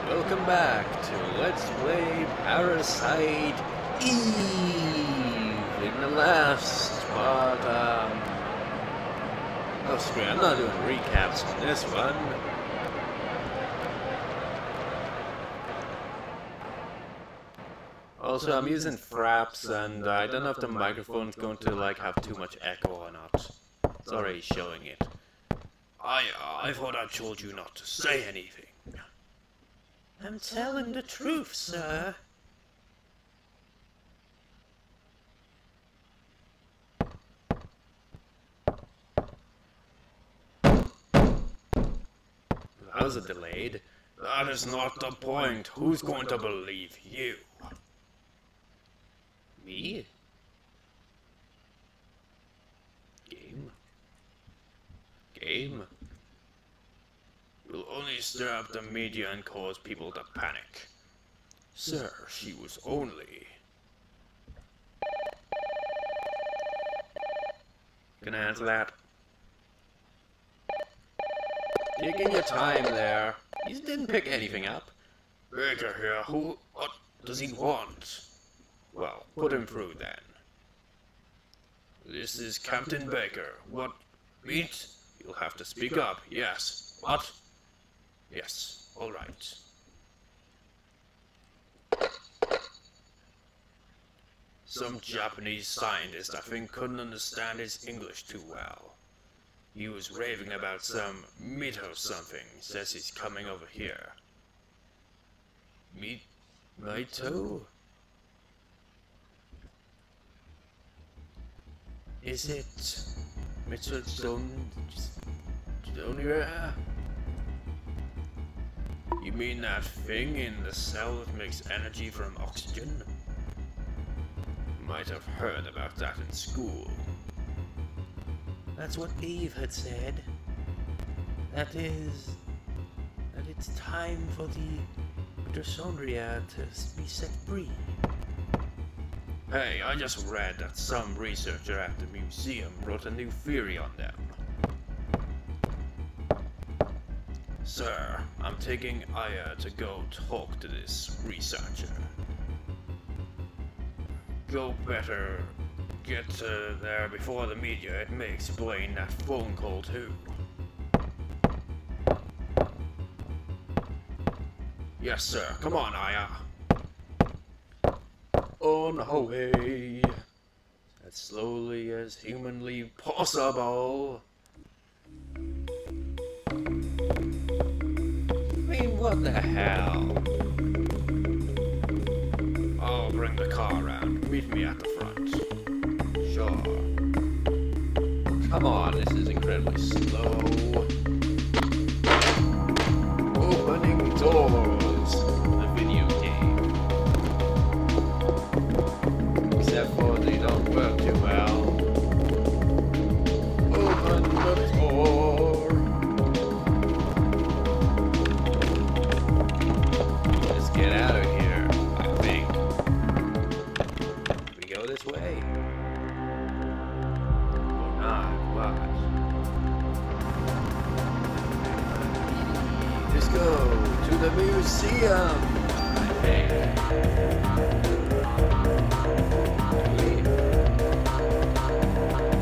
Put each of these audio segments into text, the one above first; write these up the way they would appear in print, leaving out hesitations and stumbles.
welcome back to Let's Play Parasite Eve. In the last part, oh screw it, I'm not doing recaps on this one. Also, I'm using fraps, and I don't know if the microphone's going to have too much echo or not. It's already showing it. I thought I told you not to say anything. I'm telling the truth, sir. How's it delayed? That is not the point. Who's going to believe you? Me? Game? Will only stir up the media and cause people to panic. Sir, she was only... Gonna answer that? Taking your time there. He didn't pick anything up. Baker here, what does he want? Well, put him through then. This is Captain Baker. What? Meet? You'll have to speak up. Yes. What? Yes. All right. Some Japanese scientist, I think, couldn't understand his English too well. He was raving about some Mito something. Says he's coming over here. Mito? Is it Mitochondria? You mean that thing in the cell that makes energy from oxygen? Might have heard about that in school. That's what Eve had said. That it's time for the Mitochondria to be set free. Hey, I just read that some researcher at the museum wrote a new theory on them. Sir, I'm taking Aya to go talk to this researcher. Go better get there before the media. It may explain that phone call too. Yes, sir. Come on, Aya. On our way, as slowly as humanly possible. I mean, what the hell? I'll bring the car around. Meet me at the front. Sure. Come on, this is incredibly slow. Opening doors. The video game. Except for they don't work too well. Open the door. Let's get out of here, I think. We go this way. Or not, what? Let's go to the museum, I think.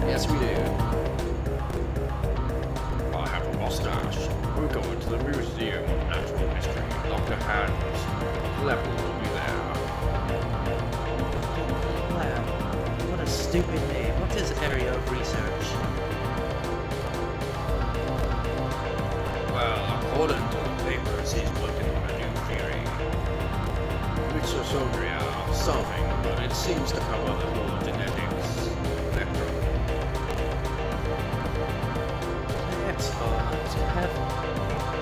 Yes, we do. I have a mustache. We're going to the Museum of Natural History. Dr. Klamp will be there. Klamp? What a stupid name. What's his area of research? Well, according to the papers, he's working on a new theory. Mitochondria something, but it seems to cover the whole genetics spectrum. That's odd to have a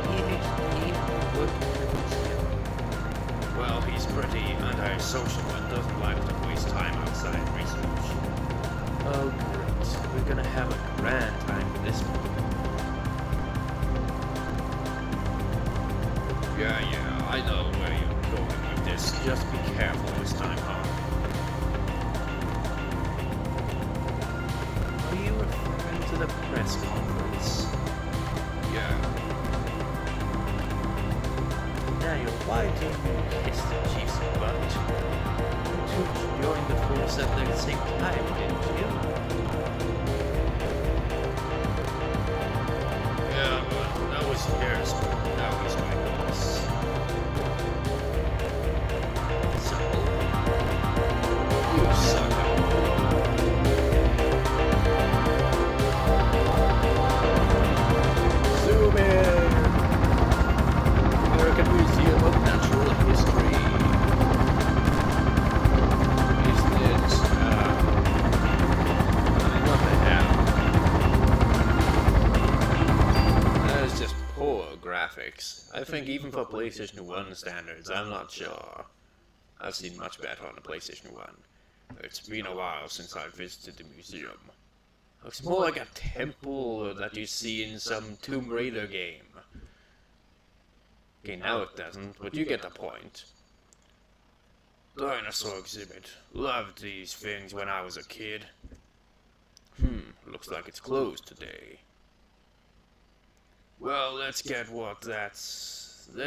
PhD working for the museum. Well, he's pretty antisocial and doesn't like to waste time outside research. Oh great, we're gonna have a grand time for this one. Yeah, I know where you're going with this. Just be careful this time, huh? Are you referring to the press conference? Yeah. Daniel, why do you kiss the chief's butt? You two joined the force at the same time, didn't you? Yeah, but that was years ago. Now he's my boss. So, You suck. Zoom in! American Museum of Natural History. Is it, what the hell? That is just poor graphics. I think even for PlayStation 1 standards, I'm not sure. I've seen much better on the PlayStation 1. It's been a while since I visited the museum. Looks more like a temple that you see in some Tomb Raider game. Okay, now it doesn't, but you get the point. Dinosaur exhibit. Loved these things when I was a kid. Looks like it's closed today. Well, let's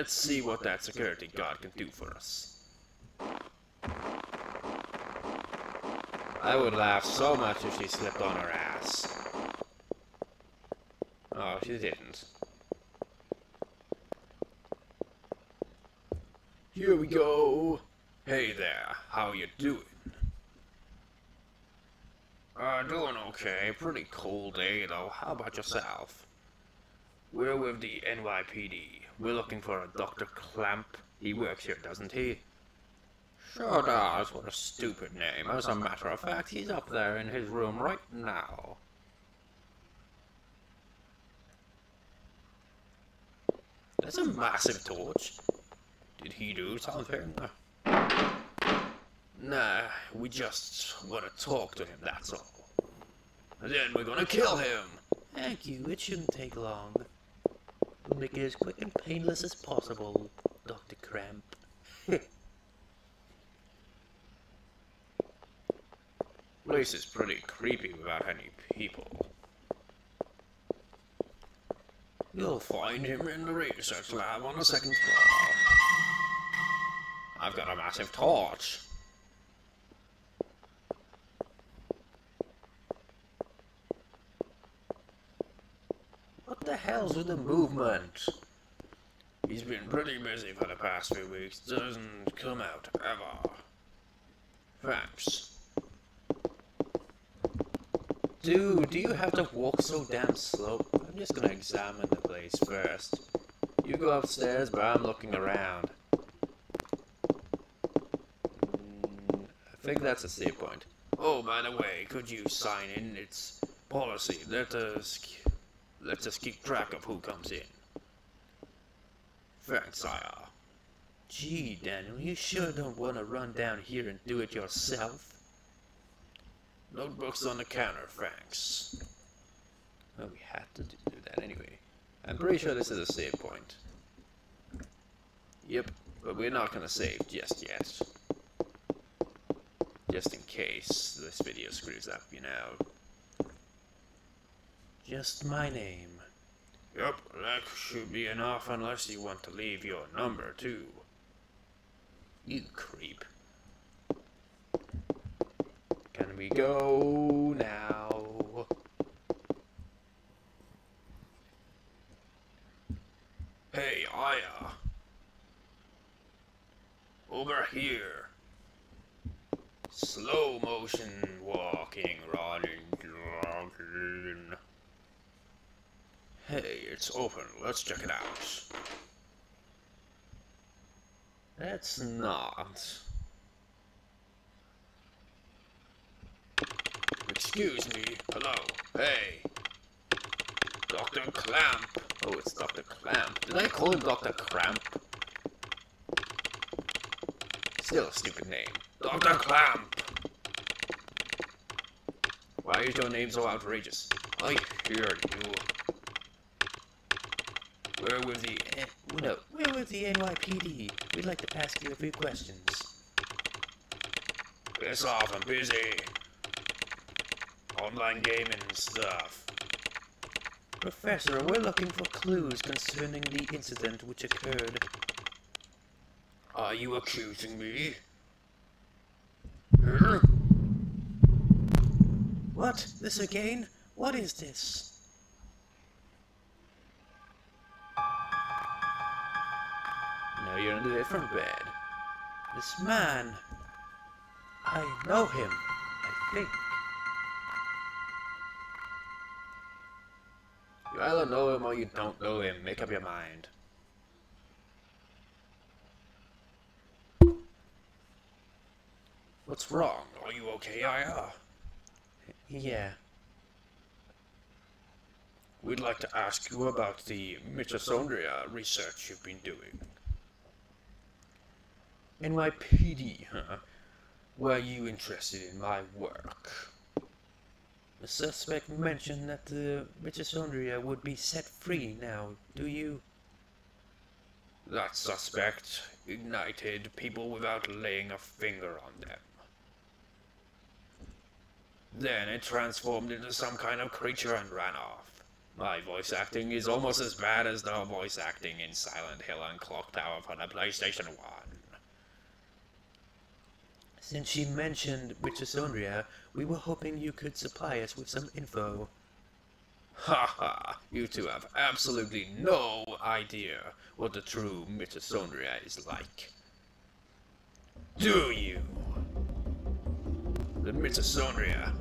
see what that security guard can do for us. I would laugh so much if she slipped on her ass. Oh, she didn't. Here we go. Hey there, how you doing? Doing okay. Pretty cold day though. How about yourself? We're with the NYPD. We're looking for a Dr. Klamp. He works here, doesn't he? Sure does. What a stupid name. As a matter of fact, he's up there in his room right now. That's a massive torch. Did he do something? Nah, we just want to talk to him, that's all. And then we're gonna kill him! thank you, it shouldn't take long. We'll make it as quick and painless as possible, Dr. Klamp. Place is pretty creepy without any people. You'll find him in the research lab on the second floor. I've got a massive torch. What the hell's with the movement? He's been pretty busy for the past few weeks. Doesn't come out ever. Thanks. Dude, do you have to walk so damn slow? I'm just gonna examine the place first. You go upstairs, but I'm looking around. I think that's a save point. Oh, by the way, could you sign in? It's policy. Let us keep track of who comes in. Thanks, sire. Gee, Daniel, you sure don't want to run down here and do it yourself? Notebooks on the counter, thanks. Well, we had to do that anyway. I'm pretty sure this is a save point. Yep, but we're not gonna save just yet. Just in case this video screws up, you know. Just my name. Yep, that should be enough unless you want to leave your number too. You creep. Can we go now? Hey, Aya. Over here. Slow motion walking, running, jogging. Hey, it's open. Let's check it out. That's not. Excuse me. Hello. Hey. Dr. Klamp. Oh, it's Dr. Klamp. Did I call him Dr. Klamp? Still a stupid name. Dr. Klamp. Why is your name so outrageous? I hear you. We're with the We're with the NYPD. We'd like to ask you a few questions. Piss off, I'm busy. Online gaming and stuff. Professor, we're looking for clues concerning the incident which occurred. Are you accusing me? What? This again? What is this? Now you're in a different bed. This man. I know him, I think. You either know him or you don't know him. Make up your mind. What's wrong? Are you okay, Aya? Yeah. We'd like to ask you about the Mitochondria research you've been doing. NYPD, huh? Were you interested in my work? The suspect mentioned that the Mitochondria would be set free now. Do you? That suspect ignited people without laying a finger on them. Then it transformed into some kind of creature and ran off. My voice acting is almost as bad as the voice acting in Silent Hill and Clock Tower for the PlayStation 1. Since she mentioned Mitochondria, we were hoping you could supply us with some info. Haha, you two have absolutely no idea what the true Mitochondria is like. Do you? The Mitochondria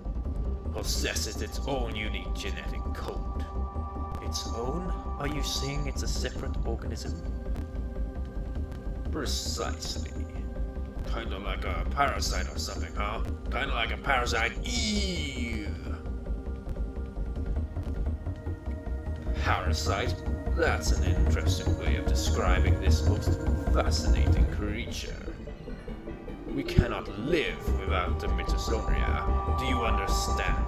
possesses its own unique genetic code. Its own? Are you saying it's a separate organism? Precisely. Kinda like a parasite or something, huh? Kinda like a parasite. Ew. Parasite? That's an interesting way of describing this most fascinating creature. We cannot live without the Mitochondria. Do you understand?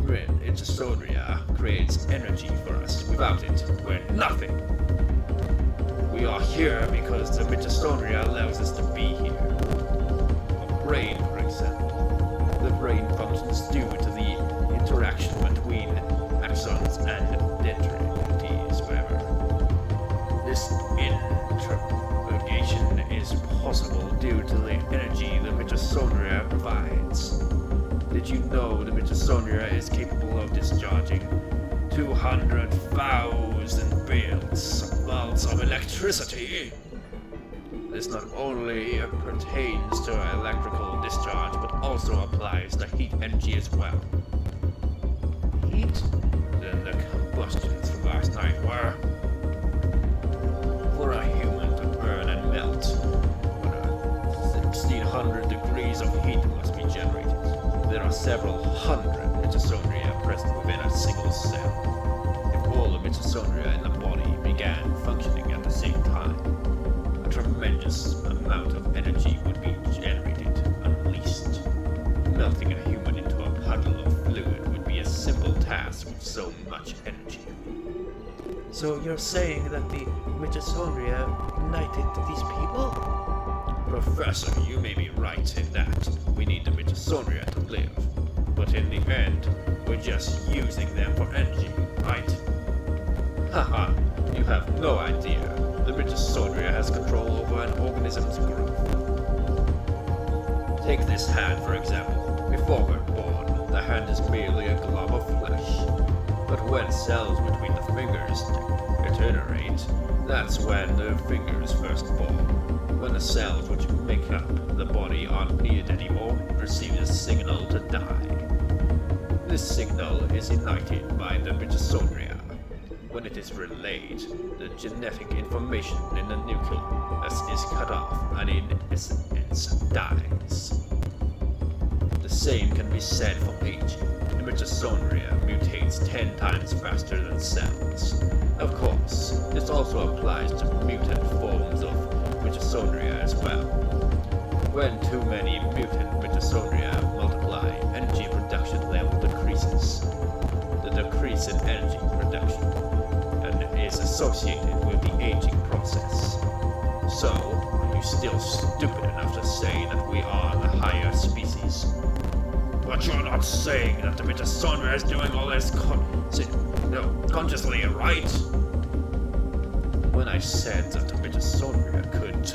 Mitochondria creates energy for us. Without it, we're nothing. We are here because the Mitochondria allows us to be here. A brain, for example. The brain functions due to the interaction between axons and dendrites, whatever. This interrogation is possible due to the energy the Mitochondria provides. Did you know the Mitochondria is capable of discharging 200,000 volts of electricity? This not only pertains to electrical discharge, but also applies to heat energy as well. Heat? Then the combustions from last night were... For a human to burn and melt, 1600 degrees of heat must be generated. There are several hundred Mitochondria present within a single cell. If all the Mitochondria in the body began functioning at the same time, a tremendous amount of energy would be generated, unleashed. Melting a human into a puddle of fluid would be a simple task with so much energy. So you're saying that the Mitochondria ignited these people? Professor, you may be right in that. We need the Mitochondria to live. But in the end, we're just using them for energy, right? Haha, you have no idea. The Mitochondria has control over an organism's growth. Take this hand, for example. Before we're born, the hand is merely a glob of flesh. But when cells between the fingers deteriorate, that's when the fingers first form. When the cells which make up the body aren't needed anymore, it receives a signal to die. This signal is ignited by the Mitochondria. When it is relayed, the genetic information in the nucleus is cut off and in essence dies. The same can be said for aging. The Mitochondria mutates 10 times faster than cells. Of course, this also applies to mutant forms of Mitochondria as well. When too many mutant Mitochondria multiply, energy production level decreases. The decrease in energy production is associated with the aging process. So, are you still stupid enough to say that we are the higher species? But you're not saying that the Mitochondria is doing all this consciously, right? When I said that the Mitochondria could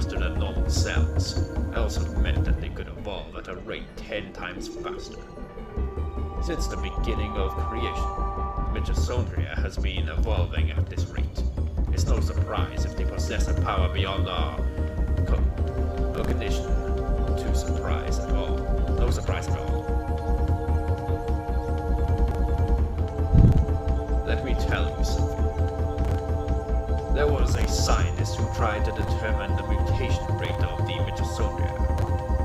faster than normal cells. It also meant that they could evolve at a rate 10 times faster. Since the beginning of creation, Mitochondria has been evolving at this rate. It's no surprise if they possess a power beyond our cognition. No surprise at all. Let me tell you something. There was a scientist who tried to determine the mutation rate of the Mitochondria.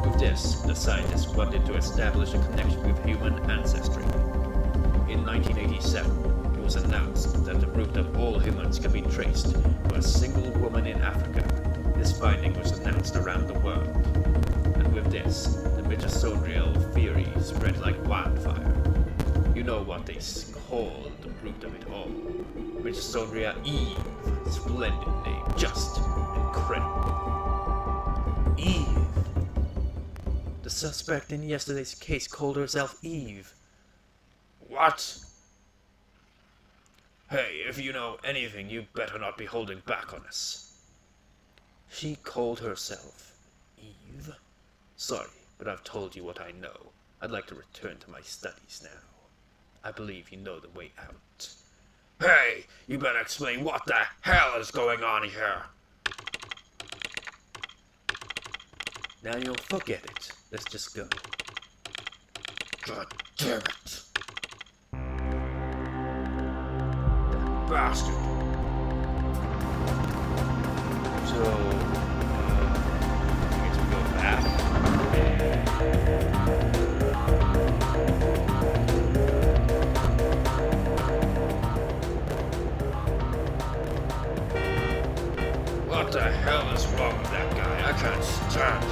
With this, the scientist wanted to establish a connection with human ancestry. In 1987, it was announced that the root of all humans can be traced to a single woman in Africa. This finding was announced around the world. And with this, the mitochondrial theory spread like wildfire. You know what they call the root of it all. Mitochondria Eve. Splendid name. Just incredible. Eve. The suspect in yesterday's case called herself Eve. What? Hey, if you know anything, you better not be holding back on us. She called herself Eve? Sorry, but I've told you what I know. I'd like to return to my studies now. I believe you know the way out. Hey, you better explain what the hell is going on here. Now you'll forget it. Let's just go. God damn it. That bastard. So, I guess we go back. What the hell is wrong with that guy? I can't stand him.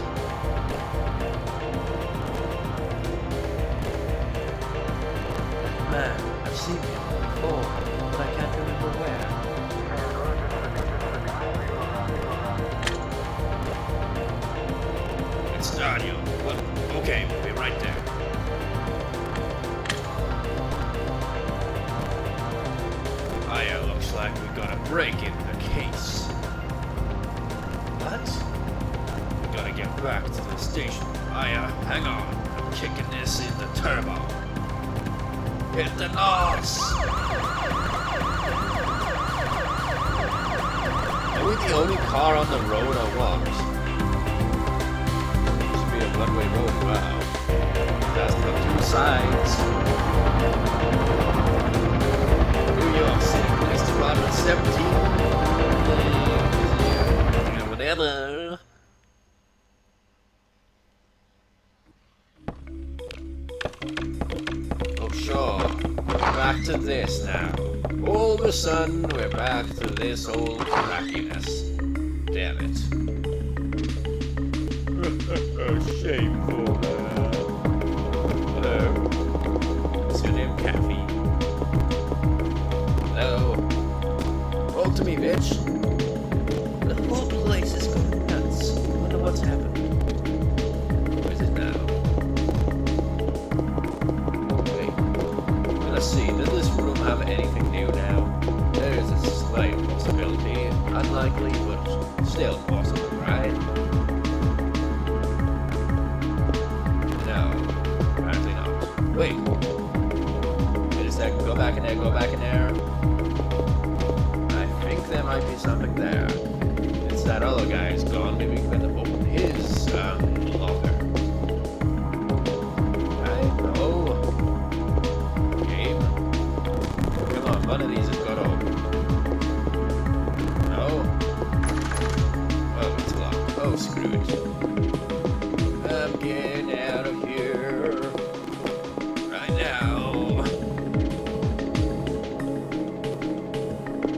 Man, I've seen him before, but I can't remember where. It's Daniel. What? Okay, we'll be right there. Aya, looks like we got a break in the case. What? We gotta get back to the station. Aya, hang on. I'm kicking this in the turbo. Hit the NOS! Are we the only car on the road or what? Used to be a one-way road, wow. That's from two sides. New York City, next to Route 17. Yeah, whatever. Sure, back to this now. All of a sudden, we're back to this old crackiness. Damn it. Shameful, man. Hello. What's your name, Caffeine? Hello. Talk to me, bitch. The whole place is going nuts. Wonder what's happened. Where is it now? Let's see, does this room have anything new now? There is a slight possibility. Unlikely, but still possible, right? No, apparently not. Wait. Wait a second, go back in there, go back in there. I think there might be something there. It's that other guy is gone, maybe we can open his, locker. One of these has got open. No? Oh, it's locked. Oh, screw it. I'm getting out of here. Right now.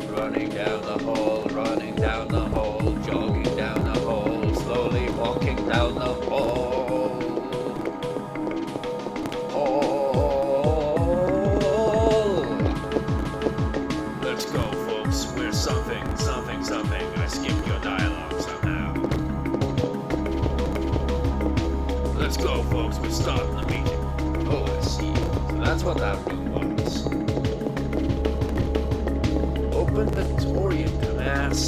Running down the hall, jogging down the hall, slowly walking down the hall. Something. I skipped your dialogue somehow. Let's go, folks. We're starting the meeting. Oh, I see. So that's what that room was. Open the Torian, dumbass.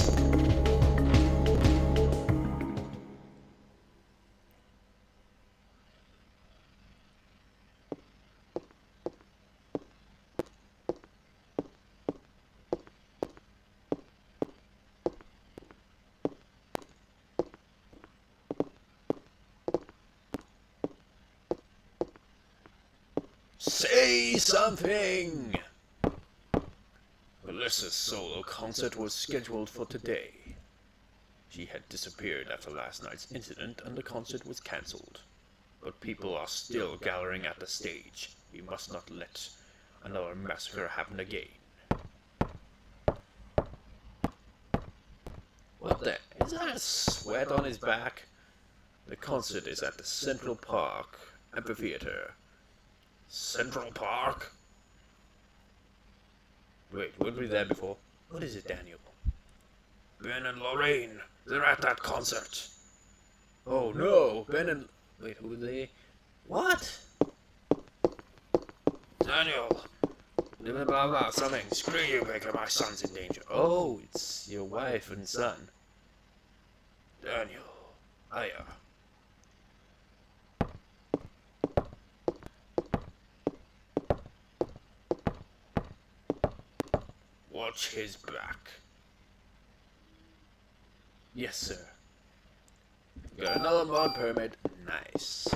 Say something! Alyssa's solo concert was scheduled for today. She had disappeared after last night's incident and the concert was cancelled. But people are still gathering at the stage. We must not let another massacre happen again. What the? Is that sweat on his back? The concert is at the Central Park Amphitheater. Central Park? Wait, weren't we there before? What is it, Daniel? Ben and Lorraine, they're at that concert. Oh no, Ben and... Wait, who are they? What? Daniel! Blah blah blah, something. Screw you, Baker, my son's in danger. Oh, it's your wife and son. Daniel, hiya. Watch his back. Yes, sir. Got another mod permit. Nice.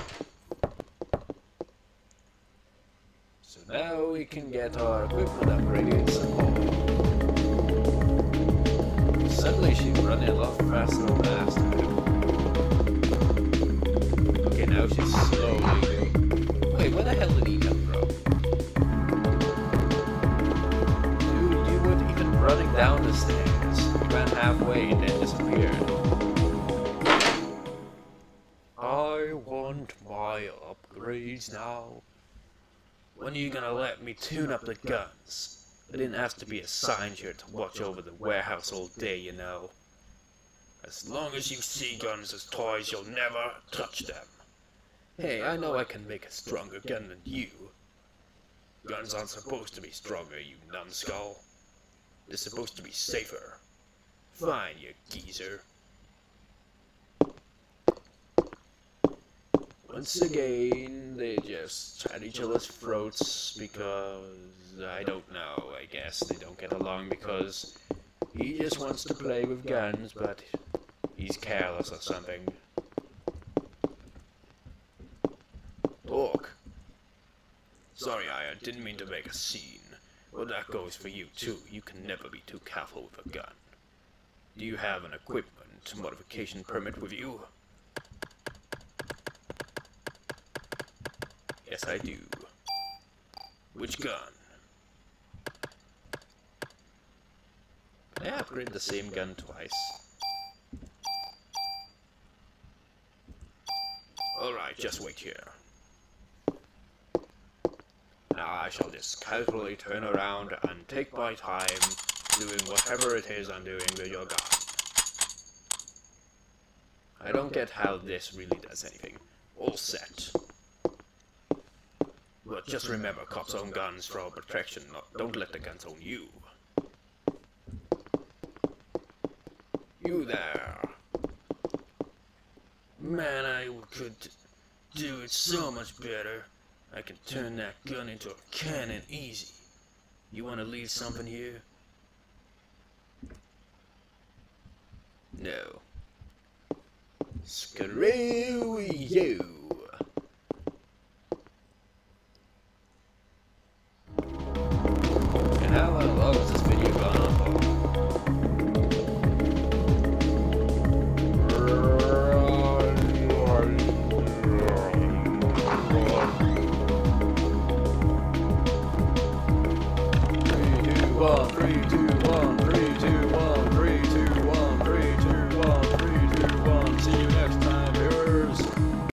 So now we can get our equipment upgraded some more. Suddenly she's running a lot faster than last time. Okay, now she's slowly... Wait, where the hell did he come from? Dude, you weren't even running down the stairs. You ran halfway and then disappeared. I want my upgrades now. When are you gonna let me tune up the guns? I didn't ask to be assigned here to watch over the warehouse all day, you know. As long as you see guns as toys, you'll never touch them. Hey, I know I can make a stronger gun than you. Guns aren't supposed to be stronger, you numbskull. They're supposed to be safer. Fine, you geezer. Once again, they just at each other's throats because, I don't know, I guess they don't get along because he just wants to play with guns, but he's careless or something. Talk. Sorry, I didn't mean to make a scene. Well, that goes for you too. You can never be too careful with a gun. Do you have an equipment modification permit with you? Yes, I do. Which gun? Can I upgrade the same gun twice? Alright, just wait here. Now I shall just casually turn around and take my time doing whatever it is I'm doing with your gun. I don't get how this really does anything. All set. But just remember, cops own guns for our protection. Don't let the guns own you. You there. Man, I could do it so much better. I can turn that gun into a cannon easy. You want to leave something here? No. Screw you. And how long has this video gone on for? Three, two, one, 3, 2, 1, 3.